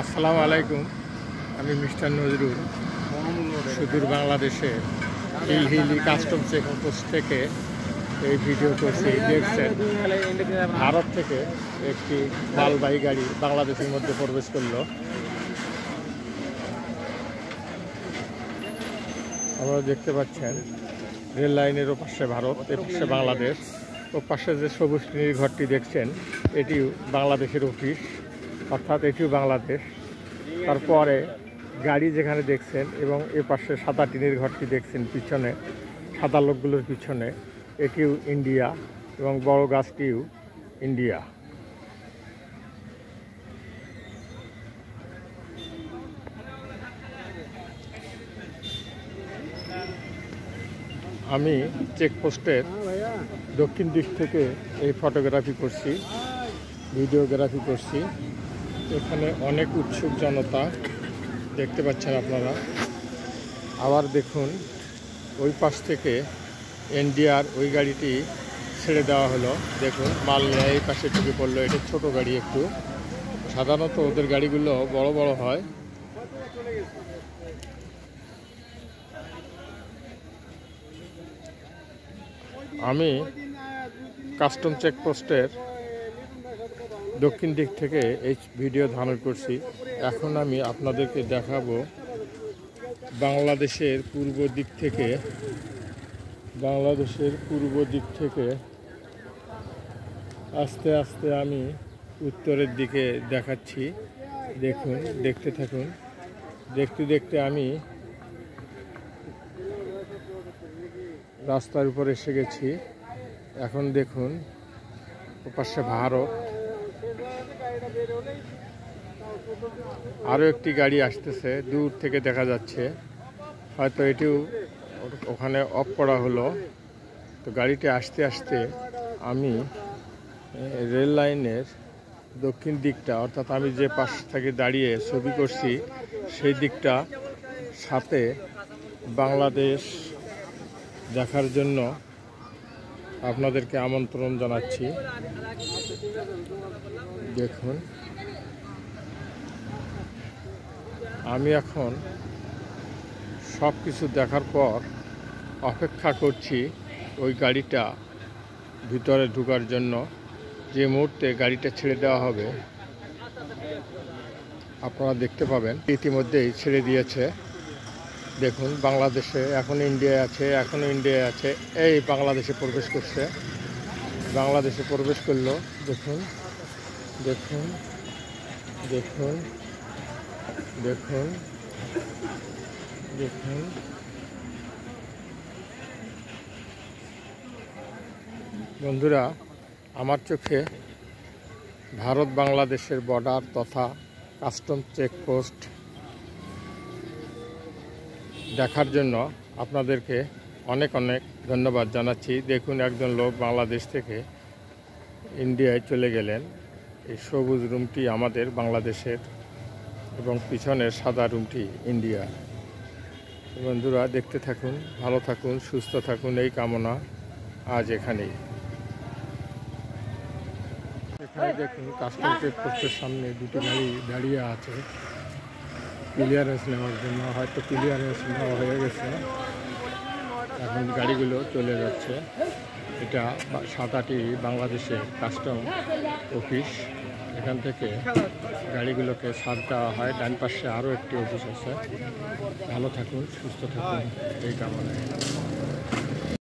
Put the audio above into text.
আসসালামু আলাইকুম। আমি মিস্টার নজরুল সুদূর বাংলাদেশে হিলি কাস্টম চেকপোস্ট থেকে এই ভিডিও করছি। দেখছেন ভারত থেকে একটি মালবাহী গাড়ি বাংলাদেশের মধ্যে প্রবেশ করলো। আপনারা দেখতে পাচ্ছেন রেল লাইনের ওপাশে ভারত, এপাশে বাংলাদেশ। ওপাশে যে সবুজ টিনের ঘরটি দেখছেন এটিও বাংলাদেশের অফিস, অর্থাৎ এটিও বাংলাদেশ। তারপরে গাড়ি যেখানে দেখছেন এবং এ পাশে সাদা টিনের ঘরটি দেখছেন পিছনে, সাদা লোকগুলোর পিছনে, এটিও ইন্ডিয়া এবং বড় গাছটিও ইন্ডিয়া। আমি চেকপোস্টের দক্ষিণ দিক থেকে এই ফটোগ্রাফি করছি, ভিডিওগ্রাফি করছি। এখানে অনেক উৎসুক জনতা দেখতে পাচ্ছেন আপনারা। আবার দেখুন ওই পাশ থেকে ইন্ডিয়ার ওই গাড়িটি ছেড়ে দেওয়া হলো। দেখুন মাল নিয়ে এই পাশে ঢুকে পড়লো। এটা ছোট গাড়ি একটু, সাধারণত ওদের গাড়িগুলো বড় বড় হয়। আমি কাস্টম চেকপোস্টের দক্ষিণ দিক থেকে এই ভিডিও ধারণ করছি। এখন আমি আপনাদেরকে দেখাবো বাংলাদেশের পূর্ব দিক থেকে আস্তে আস্তে আমি উত্তরের দিকে দেখাচ্ছি। দেখুন, দেখতে থাকুন। দেখতে দেখতে আমি রাস্তার উপর এসে গেছি। এখন দেখুন ওপাশে ভারত, আরও একটি গাড়ি আসতেছে, দূর থেকে দেখা যাচ্ছে। হয়তো এটিও ওখানে অফ করা হলো। তো গাড়িটি আসতে আসতে আমি রেল লাইনের দক্ষিণ দিকটা, অর্থাৎ আমি যে পাশ থেকে দাঁড়িয়ে ছবি করছি সেই দিকটা সাথে বাংলাদেশ দেখার জন্য আপনাদেরকে আমন্ত্রণ জানাচ্ছি। দেখুন আমি এখন সব কিছু দেখার পর অপেক্ষা করছি ওই গাড়িটা ভিতরে ঢোকার জন্য। যে মুহূর্তে গাড়িটা ছেড়ে দেওয়া হবে আপনারা দেখতে পাবেন ইতিমধ্যেই ছেড়ে দিয়েছে। দেখুন বাংলাদেশে এখন ইন্ডিয়া আছে, এখনও ইন্ডিয়া আছে। এই বাংলাদেশে প্রবেশ করছে, বাংলাদেশে প্রবেশ করলো। দেখুন দেখুন দেখুন দেখুন দেখুন বন্ধুরা, আমার চোখে ভারত বাংলাদেশের বর্ডার তথা কাস্টম চেকপোস্ট দেখার জন্য আপনাদেরকে অনেক অনেক ধন্যবাদ জানাচ্ছি। দেখুন একজন লোক বাংলাদেশ থেকে ইন্ডিয়ায় চলে গেলেন। এই সবুজ রুমটি আমাদের বাংলাদেশের এবং পিছনের সাদা রুমটি ইন্ডিয়া। বন্ধুরা দেখতে থাকুন, ভালো থাকুন, সুস্থ থাকুন, এই কামনা আজ এখানেই। এখানে দেখুন কাস্টম চেকপোস্টের সামনে দুটি গাড়ি দাঁড়িয়ে আছে ক্লিয়ারেন্স নেওয়ার জন্য। হয়তো ক্লিয়ারেন্স নেওয়া হয়ে গেছে, এখন গাড়িগুলো চলে যাচ্ছে। এটা সাদাটি বাংলাদেশের কাস্টম অফিস। এখান থেকে গাড়িগুলোকে ছাড় দেওয়া হয়। ডান পাশে আরও একটি অফিস আছে। ভালো থাকুন, সুস্থ থাকুন, এই কামনায়।